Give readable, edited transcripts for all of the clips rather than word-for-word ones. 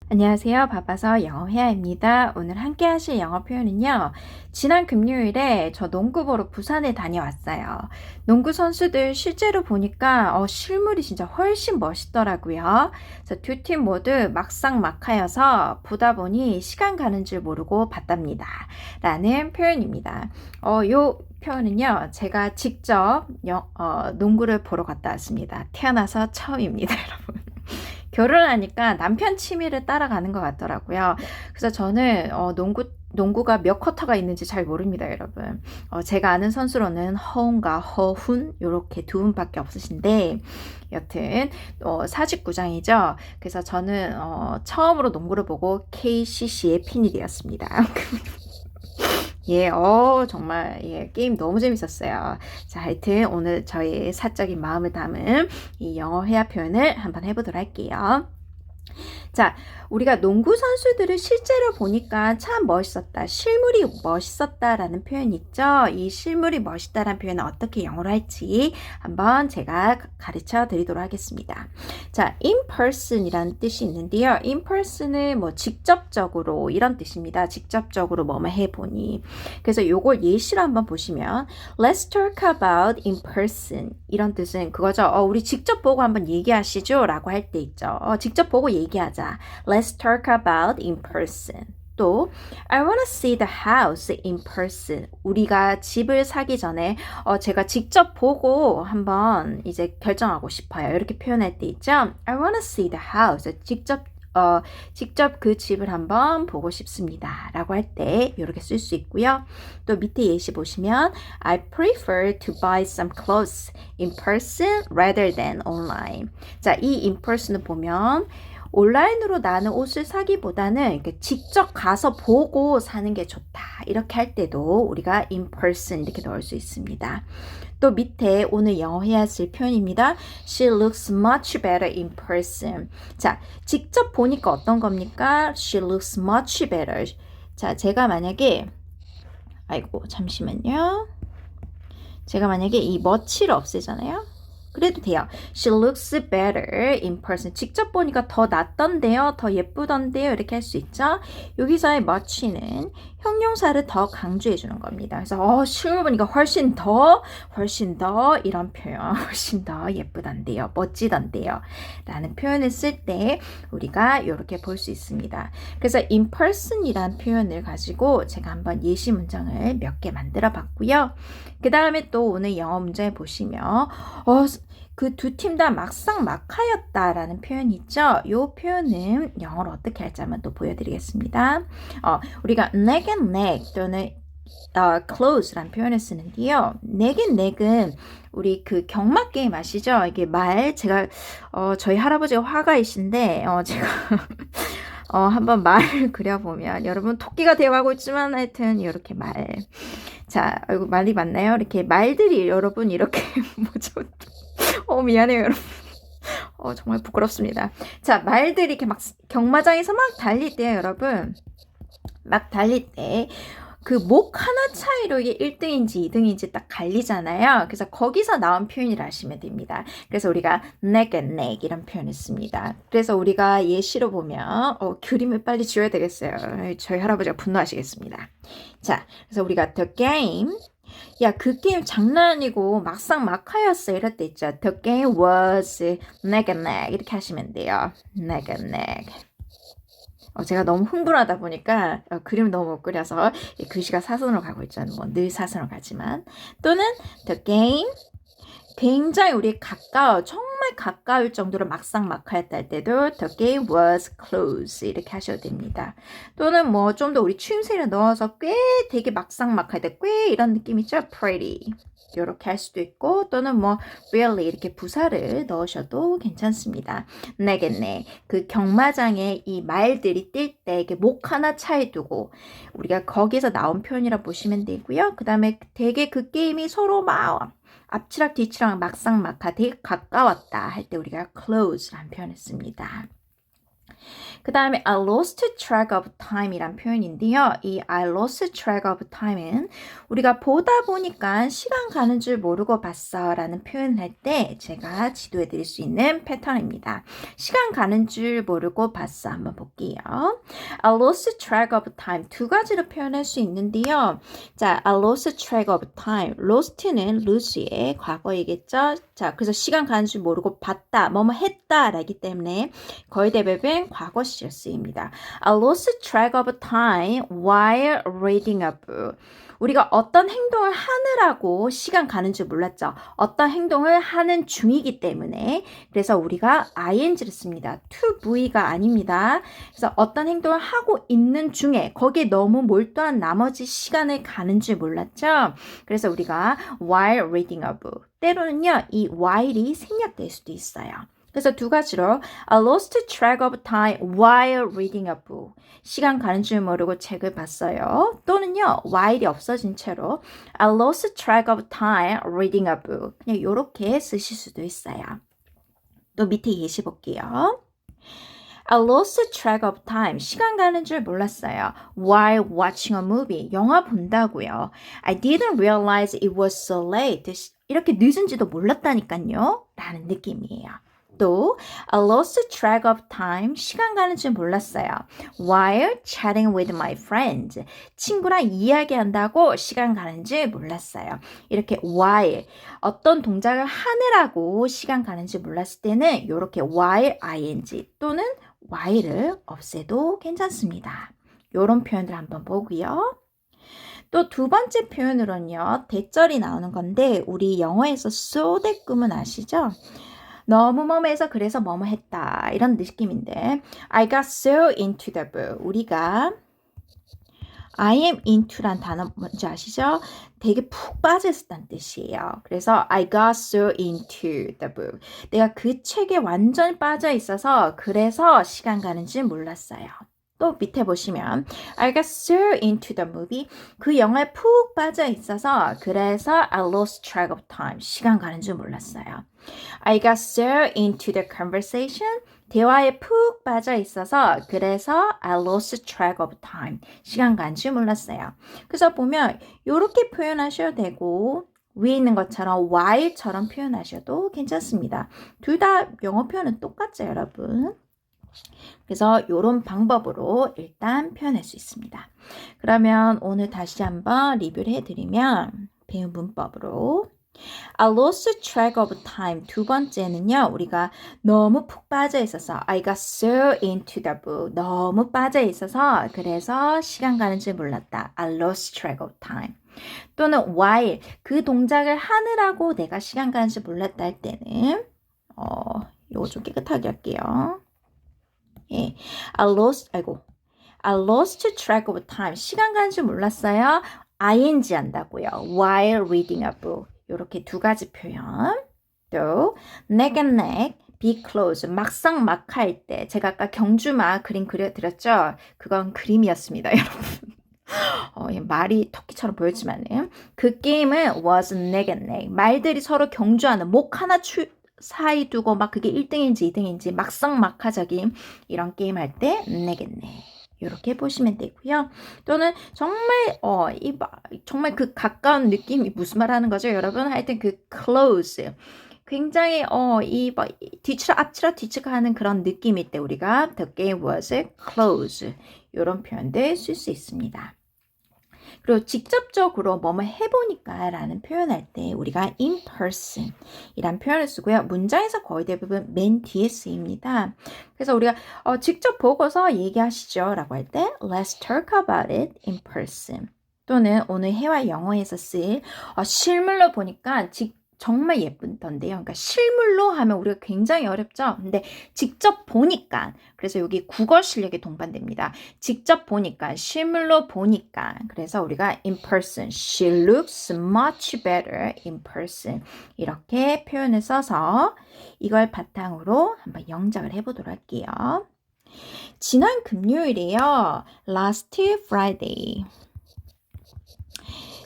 안녕하세요. 바빠서 영어회화입니다. 오늘 함께 하실 영어 표현은요. 지난 금요일에 저 농구 보러 부산에 다녀왔어요. 농구 선수들 실제로 보니까 실물이 진짜 훨씬 멋있더라고요. 그래서 두 팀 모두 막상막하여서 보다 보니 시간 가는 줄 모르고 봤답니다. 라는 표현입니다. 요 표현은요. 제가 직접 농구를 보러 갔다 왔습니다. 태어나서 처음입니다, 여러분. 결혼하니까 남편 취미를 따라가는 것 같더라고요. 그래서 저는 농구가 몇 쿼터가 있는지 잘 모릅니다, 여러분. 제가 아는 선수로는 허운과 허훈 이렇게 두 분밖에 없으신데 여튼 사직구장이죠. 그래서 저는 처음으로 농구를 보고 KCC의 핀이 되었습니다. 예, 정말, 예, 게임 너무 재밌었어요. 자, 하여튼 오늘 저의 사적인 마음을 담은 이 영어 회화 표현을 한번 해보도록 할게요. 자, 우리가 농구 선수들을 실제로 보니까 참 멋있었다. 실물이 멋있었다라는 표현 있죠? 이 실물이 멋있다라는 표현은 어떻게 영어로 할지 한번 제가 가르쳐 드리도록 하겠습니다. 자, in person이라는 뜻이 있는데요. in person은 뭐 직접적으로 이런 뜻입니다. 직접적으로 뭐뭐 해보니. 그래서 요걸 예시로 한번 보시면 Let's talk about in person 이런 뜻은 그거죠. 우리 직접 보고 한번 얘기하시죠 라고 할 때 있죠. 직접 보고 얘기하자. Let's talk about in person. 또 I wanna see the house in person. 우리가 집을 사기 전에 제가 직접 보고 한번 이제 결정하고 싶어요. 이렇게 표현할 때 있죠. I wanna see the house. 직접 그 집을 한번 보고 싶습니다. 라고 할 때 이렇게 쓸 수 있고요. 또 밑에 예시 보시면 I prefer to buy some clothes in person rather than online. 자, 이 in person을 보면 온라인으로 나는 옷을 사기보다는 이렇게 직접 가서 보고 사는 게 좋다. 이렇게 할 때도 우리가 in person 이렇게 넣을 수 있습니다. 또 밑에 오늘 영어 해야 쓸 표현입니다. She looks much better in person. 자, 직접 보니까 어떤 겁니까? She looks much better. 자, 제가 만약에 잠시만요. 제가 만약에 이 much를 없애잖아요. 그래도 돼요. She looks better in person. 직접 보니까 더 낫던데요. 더 예쁘던데요. 이렇게 할 수 있죠. 여기서의 much는 형용사를 더 강조해 주는 겁니다. 그래서 실물 보니까 훨씬 더 이런 표현. 훨씬 더 예쁘던데요. 멋지던데요. 라는 표현을 쓸 때 우리가 이렇게 볼 수 있습니다. 그래서 in person이란 표현을 가지고 제가 한번 예시 문장을 몇 개 만들어 봤고요. 그 다음에 또 오늘 영어 문제 보시면 그 두 팀 다 막상막하였다라는 표현이 있죠. 이 표현은 영어로 어떻게 할지 한번 또 보여드리겠습니다. 우리가 neck and neck 또는 close라는 표현을 쓰는데요. neck and neck은 우리 그 경마 게임 아시죠? 이게 제가 저희 할아버지가 화가이신데 제가 한번 말을 그려보면 여러분 토끼가 되어가고 있지만 하여튼 이렇게 자, 말이 맞나요? 이렇게 말들이 여러분 이렇게 뭐죠? 미안해요, 여러분. 정말 부끄럽습니다. 자, 말들이 이렇게 막 경마장에서 막 달릴 때요, 여러분. 막 달릴 때 그 목 하나 차이로 이게 1등인지 2등인지 딱 갈리잖아요. 그래서 거기서 나온 표현이라 하시면 됩니다. 그래서 우리가 neck and neck 이런 표현을 씁니다. 그래서 우리가 예시로 보면 그림을 빨리 지워야 되겠어요. 저희 할아버지가 분노하시겠습니다. 자, 그래서 우리가 the game 야, 그 게임 장난 아니고 막상막하였어 이럴 때 있죠. The game was neck and neck 이렇게 하시면 돼요. neck and neck. 제가 너무 흥분하다 보니까 그림 너무 못 그려서 글씨가 사선으로 가고 있죠. 뭐 늘 사선으로 가지만 또는 the game 굉장히 우리 정말 가까울 정도로 막상막하였다 할 때도 the game was close 이렇게 하셔도 됩니다. 또는 뭐 좀 더 우리 추임새를 넣어서 되게 막상막할 때 이런 느낌이죠. pretty 이렇게 할 수도 있고 또는 뭐 really 이렇게 부사를 넣으셔도 괜찮습니다. 네겠네. 그 경마장에 이 말들이 뛸 때 이게 목 하나 차이 두고 우리가 거기서 나온 표현이라 보시면 되고요. 그 다음에 되게 그 게임이 서로 막 앞치락 뒤치락 막상막하 되게 가까웠다 할 때 우리가 close라는 표현을 씁니다. 그 다음에 I lost track of time이란 표현인데요. 이 I lost track of time은 우리가 보다 보니까 시간 가는 줄 모르고 봤어 라는 표현을 할 때 제가 지도해 드릴 수 있는 패턴입니다. 시간 가는 줄 모르고 봤어. 한번 볼게요. I lost track of time 두 가지로 표현할 수 있는데요. 자, I lost track of time. lost는 lose의 과거이겠죠. 자, 그래서 시간 가는 줄 모르고 봤다, 뭐뭐 했다 라기 때문에 거의 대부분 과거 시절 쓰입니다. I lost track of time while reading a book. 우리가 어떤 행동을 하느라고 시간 가는 줄 몰랐죠. 어떤 행동을 하는 중이기 때문에 그래서 우리가 ing를 씁니다. to be가 아닙니다. 그래서 어떤 행동을 하고 있는 중에 거기에 너무 몰두한 나머지 시간을 가는 줄 몰랐죠. 그래서 우리가 while reading a book 때로는요 이 while이 생략될 수도 있어요. 그래서 두 가지로 I lost track of time while reading a book. 시간 가는 줄 모르고 책을 봤어요. 또는요, while이 없어진 채로 I lost track of time reading a book. 그냥 이렇게 쓰실 수도 있어요. 또 밑에 예시 볼게요. I lost track of time. 시간 가는 줄 몰랐어요. While watching a movie. 영화 본다고요. I didn't realize it was so late. 이렇게 늦은지도 몰랐다니까요. 라는 느낌이에요. 또 I lost track of time. 시간 가는 줄 몰랐어요. While chatting with my friends. 친구랑 이야기한다고 시간 가는 줄 몰랐어요. 이렇게 while 어떤 동작을 하느라고 시간 가는 줄 몰랐을 때는 이렇게 while ing 또는 while을 없애도 괜찮습니다. 이런 표현들 한번 보고요. 또 두 번째 표현으로는요. 대절이 나오는 건데 우리 영어에서 so that 구문 아시죠? 너무 뭐뭐해서 그래서 뭐뭐 했다 이런 느낌인데 I got so into the book. 우리가 I am into란 단어 뭔지 아시죠? 되게 푹 빠져 있었다는 뜻이에요. 그래서 I got so into the book. 내가 그 책에 완전 빠져 있어서 그래서 시간 가는지 몰랐어요. 또 밑에 보시면 I got so into the movie. 그 영화에 푹 빠져 있어서 그래서 I lost track of time. 시간 가는 줄 몰랐어요. I got so into the conversation. 대화에 푹 빠져 있어서 그래서 I lost track of time. 시간 가는 줄 몰랐어요. 그래서 보면 이렇게 표현하셔도 되고 위에 있는 것처럼 while처럼 표현하셔도 괜찮습니다. 둘 다 영어 표현은 똑같죠, 여러분. 그래서 이런 방법으로 일단 표현할 수 있습니다. 그러면 오늘 다시 한번 리뷰를 해드리면 배운 문법으로 I lost track of time. 두 번째는요. 우리가 너무 푹 빠져 있어서 I got so into the book. 너무 빠져 있어서 그래서 시간 가는 줄 몰랐다. I lost track of time. 또는 while 그 동작을 하느라고 내가 시간 가는 줄 몰랐다 할 때는 이거 좀 깨끗하게 할게요. 예, I lost track of time. 시간 가는 줄 몰랐어요. ing 한다고요. While reading a book. 이렇게 두 가지 표현. 또 neck and neck, be close. 막상 막할 때 제가 아까 경주마 그림 그려드렸죠. 그건 그림이었습니다, 여러분. 말이 토끼처럼 보였지만은 그 게임은 was neck and neck. 말들이 서로 경주하는 목 하나 사이 두고 막 그게 1등인지 2등인지 막상막하적인 이런 게임 할 때 내겠네. 이렇게 보시면 되고요. 또는 정말 정말 그 가까운 느낌이 무슨 말 하는 거죠, 여러분? 하여튼 그 close. 굉장히 앞치라 뒤치라 하는 그런 느낌일 때 우리가 the game was close. 이런 표현들 쓸 수 있습니다. 그리고 직접적으로 뭐뭐 해보니까 라는 표현할 때 우리가 in person 이란 표현을 쓰고요. 문장에서 거의 대부분 맨 뒤에 쓰입니다. 그래서 우리가 직접 보고서 얘기하시죠 라고 할 때 Let's talk about it in person. 또는 오늘 회화 영어에서 쓸 실물로 보니까 정말 예쁘던데요. 그러니까 실물로 하면 우리가 굉장히 어렵죠. 근데 직접 보니까 그래서 여기 국어 실력이 동반됩니다. 직접 보니까 실물로 보니까 그래서 우리가 in person she looks much better in person 이렇게 표현을 써서 이걸 바탕으로 한번 영작을 해보도록 할게요. 지난 금요일이에요. Last Friday.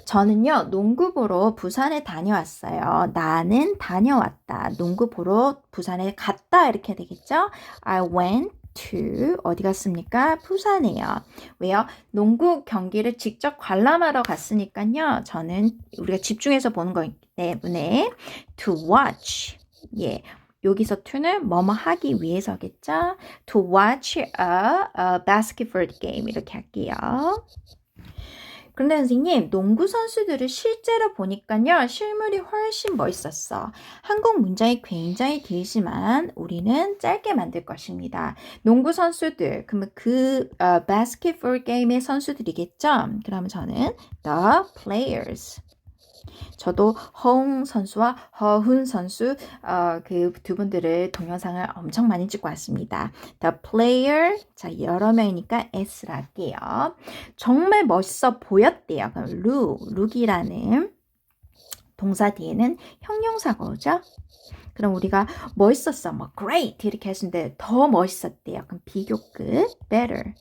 저는요, 농구 보러 부산에 다녀왔어요. 나는 다녀왔다. 농구 보러 부산에 갔다. 이렇게 되겠죠? I went to 어디 갔습니까? 부산에요. 왜요? 농구 경기를 직접 관람하러 갔으니까요. 저는 우리가 집중해서 보는 거기 때문에 to watch. 예. 여기서 to는 뭐뭐 하기 위해서겠죠? To watch a basketball game 이렇게 할게요. 그런데 선생님, 농구 선수들을 실제로 보니까요, 실물이 훨씬 멋있었어. 한국 문장이 굉장히 길지만 우리는 짧게 만들 것입니다. 농구 선수들, 그러면 basketball 게임의 선수들이겠죠? 그러면 저는 the players. 저도 허웅 선수와 허훈 선수 그 두 분들을 동영상을 엄청 많이 찍고 왔습니다. The player 자 여러 명이니까 S를 할게요. 정말 멋있어 보였대요. 그럼 look이라는 동사 뒤에는 형용사가 오죠. 그럼 우리가 멋있었어, 뭐 great 이렇게 했는데 더 멋있었대요. 그럼 비교급 better.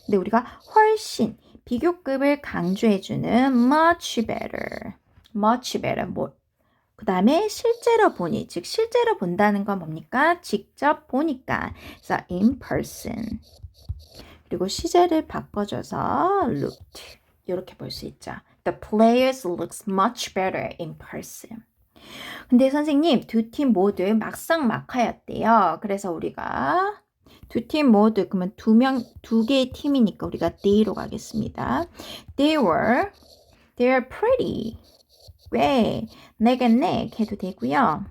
근데 우리가 훨씬 비교급을 강조해주는 much better. much better. 그 다음에 실제로 보니, 즉 실제로 본다는 건 뭡니까? 직접 보니까. 그래서 in person. 그리고 시제를 바꿔줘서 looked. 이렇게 볼 수 있죠. The players looks much better in person. 근데 선생님, 두 팀 모두 막상막하였대요. 그래서 우리가 두 팀 모두, 그러면 두 개의 팀이니까 우리가 they로 가겠습니다. They were pretty. 왜? 넥 해도 되고요.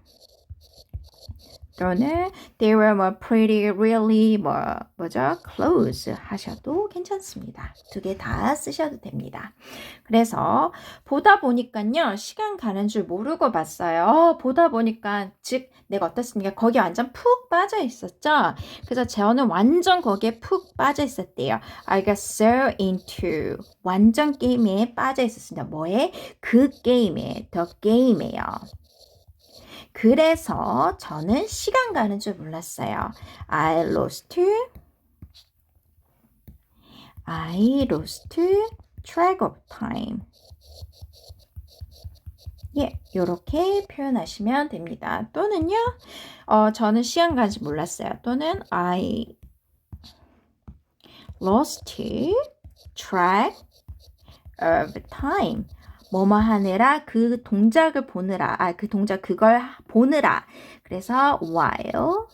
또는 they were pretty really 뭐죠? close 하셔도 괜찮습니다. 두 개 다 쓰셔도 됩니다. 그래서 보다 보니까요. 시간 가는 줄 모르고 봤어요. 보다 보니까 즉 내가 어떻습니까? 거기 완전 푹 빠져 있었죠. 그래서 저는 완전 거기에 푹 빠져 있었대요. I got so into 완전 게임에 빠져 있었습니다. 뭐에? 그 게임에 the game에요. 그래서 저는 시간 가는 줄 몰랐어요. I lost track of time. 예, 이렇게 표현하시면 됩니다. 또는요, 저는 시간 가는 줄 몰랐어요. 또는 I lost track of time. 뭐뭐 하느라 그 동작을 보느라 그걸 보느라 그래서 while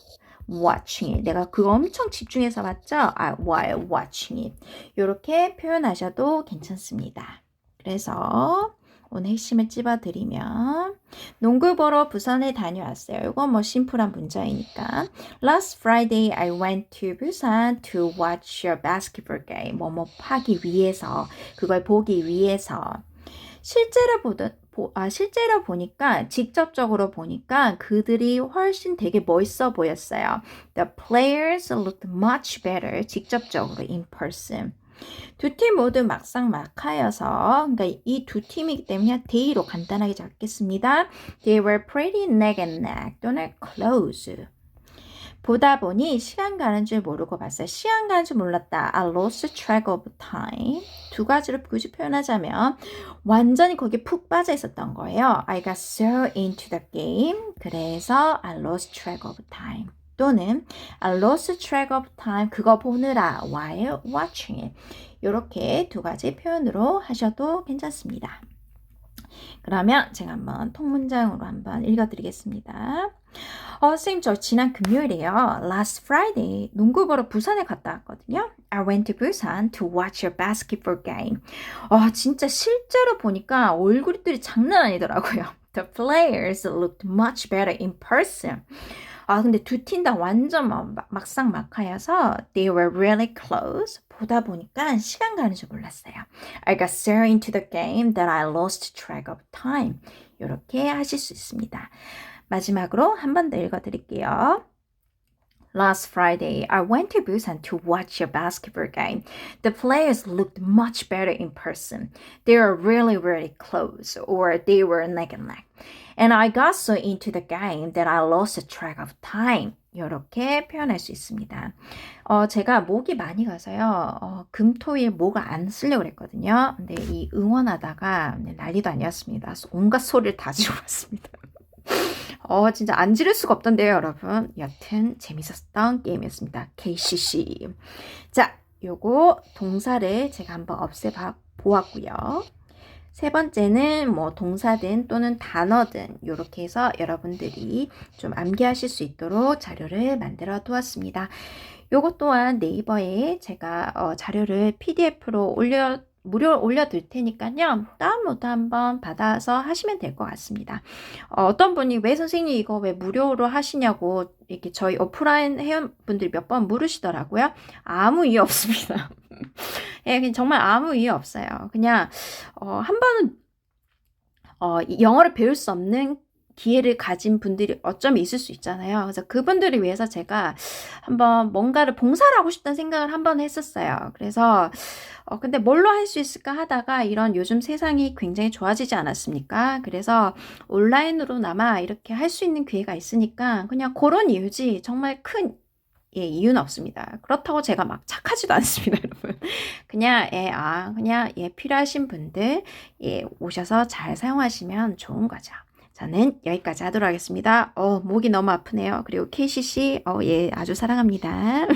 watching it 내가 그거 엄청 집중해서 봤죠? while watching it 이렇게 표현하셔도 괜찮습니다. 그래서 오늘 핵심을 찝어드리면 농구 보러 부산에 다녀왔어요. 이건 뭐 심플한 문장이니까 Last Friday I went to Busan to watch a basketball game 뭐뭐 하기 위해서 그걸 보기 위해서 실제로 보니까 직접적으로 보니까 그들이 훨씬 되게 멋있어 보였어요. The players looked much better 직접적으로 in person. 두 팀 모두 막상막하여서 그러니까 이 두 팀이기 때문에 they로 간단하게 잡겠습니다. They were pretty neck and neck 또는 close. 보다 보니 시간 가는 줄 모르고 봤어요. 시간 가는 줄 몰랐다. I lost track of time. 두 가지로 굳이 표현하자면 완전히 거기에 푹 빠져 있었던 거예요. I got so into the game. 그래서 I lost track of time. 또는 I lost track of time. 그거 보느라 while watching it. 이렇게 두 가지 표현으로 하셔도 괜찮습니다. 그러면 제가 한번 통문장으로 한번 읽어드리겠습니다. 선생님 저 지난 금요일에요. Last Friday 농구 보러 부산에 갔다 왔거든요. I went to Busan to watch a basketball game. 진짜 실제로 보니까 얼굴들이 장난 아니더라고요. The players looked much better in person. 근데 두 팀 다 완전 막상막하여서 they were really close. 보다 보니까 시간 가는 줄 몰랐어요. I got so into the game that I lost track of time. 이렇게 하실 수 있습니다. 마지막으로 한 번 더 읽어드릴게요. Last Friday, I went to Busan to watch a basketball game. The players looked much better in person. They were really, really close, or they were neck and neck. And I got so into the game that I lost track of time. 이렇게 표현할 수 있습니다. 제가 목이 많이 가서요. 금토일 목 안 쓰려고 그랬거든요. 근데 이 응원하다가 난리도 아니었습니다. 온갖 소리를 다 지르고 왔습니다. 진짜 안 지를 수가 없던데요, 여러분. 여튼 재밌었던 게임이었습니다. KCC. 자, 요거 동사를 제가 한번 없애봐 보았고요. 세 번째는 뭐 동사든 또는 단어든 이렇게 해서 여러분들이 좀 암기하실 수 있도록 자료를 만들어 두었습니다. 요것 또한 네이버에 제가 자료를 PDF로 무료 올려둘 테니까요. 다운로드 한번 받아서 하시면 될 것 같습니다. 어떤 분이 왜 선생님 이거 왜 무료로 하시냐고 이렇게 저희 오프라인 회원분들이 몇 번 물으시더라고요. 아무 이유 없습니다. 예, 정말 아무 이유 없어요. 그냥 한 번은 영어를 배울 수 없는 기회를 가진 분들이 어쩌면 있을 수 있잖아요. 그래서 그분들을 위해서 제가 한번 뭔가를 봉사를 하고 싶다는 생각을 한번 했었어요. 그래서 근데 뭘로 할 수 있을까 하다가 이런 요즘 세상이 굉장히 좋아지지 않았습니까? 그래서 온라인으로나마 이렇게 할 수 있는 기회가 있으니까 그냥 그런 이유지 정말 큰 이유는 없습니다. 그렇다고 제가 막 착하지도 않습니다, 여러분. 그냥 그냥 필요하신 분들 오셔서 잘 사용하시면 좋은 거죠. 저는 여기까지 하도록 하겠습니다. 목이 너무 아프네요. 그리고 KCC 아주 사랑합니다.